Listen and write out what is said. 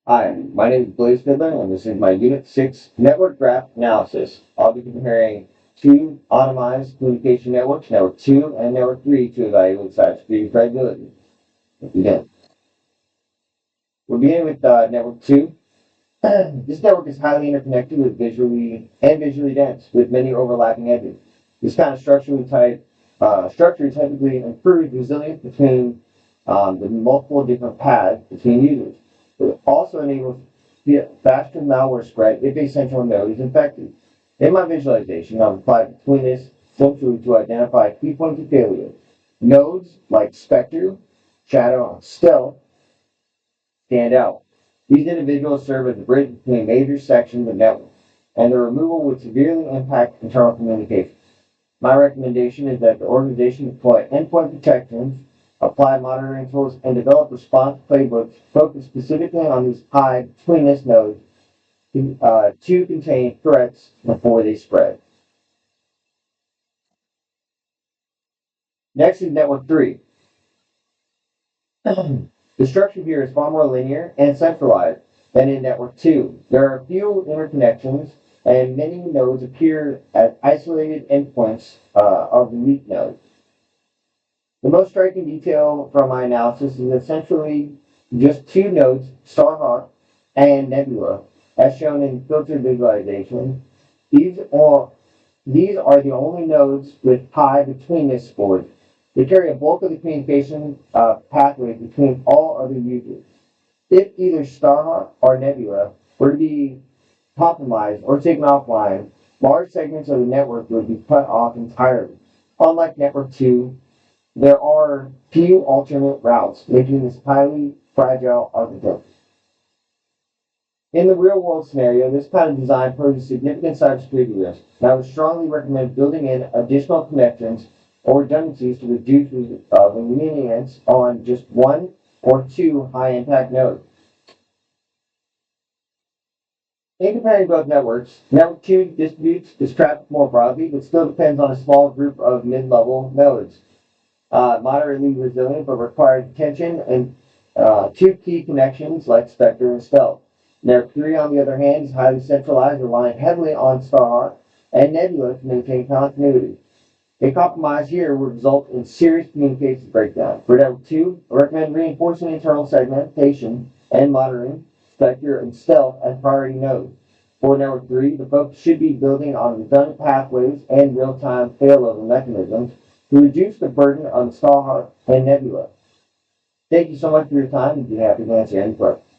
Hi, my name is Blaze Fiddler, and this is my Unit 6 Network Graph Analysis. I'll be comparing two automized communication networks, Network 2 and Network 3, to evaluate cybersecurity credibility. Let's begin. We're beginning with Network 2. This network is highly interconnected with visually dense, with many overlapping edges. This kind of structure typically improves resilience between the multiple different paths between users. It also enables faster malware spread if a central node is infected. In my visualization, I've applied between this essentially to identify key points of failure. Nodes like Spectre, Shadow, and Stealth stand out. These individuals serve as a bridge between major sections of network, and their removal would severely impact internal communication. My recommendation is that the organization deploy endpoint protections, apply monitoring tools, and develop response playbooks focused specifically on these high betweenness nodes to contain threats before they spread. Next is network 3. The structure here is far more linear and centralized than in network 2. There are few interconnections, and many nodes appear as isolated endpoints of the weak node. The most striking detail from my analysis is essentially just two nodes, Starhawk and Nebula, as shown in filtered visualization. These are, these are the only nodes with high betweenness scores. They carry a bulk of the communication pathways between all other users. If either Starhawk or Nebula were to be compromised or taken offline, large segments of the network would be cut off entirely. Unlike Network 2, there are few alternate routes, making this highly fragile architecture. In the real world scenario, this kind of design poses significant cybersecurity risk, and I would strongly recommend building in additional connections or redundancies to reduce reliance on just one or two high impact nodes. In comparing both networks, Network 2 distributes its traffic more broadly, but still depends on a small group of mid level nodes. Moderately resilient but requires attention and two key connections like Spectre and Stealth. Network 3, on the other hand, is highly centralized, relying heavily on Starhawk and Nebula to maintain continuity. A compromise here would result in serious communications breakdown. For Network 2, I recommend reinforcing internal segmentation and monitoring Spectre and Stealth as priority nodes. For Network 3, the focus should be building on redundant pathways and real-time failover mechanisms to reduce the burden on Starhawk and Nebula. Thank you so much for your time and be happy to answer any questions.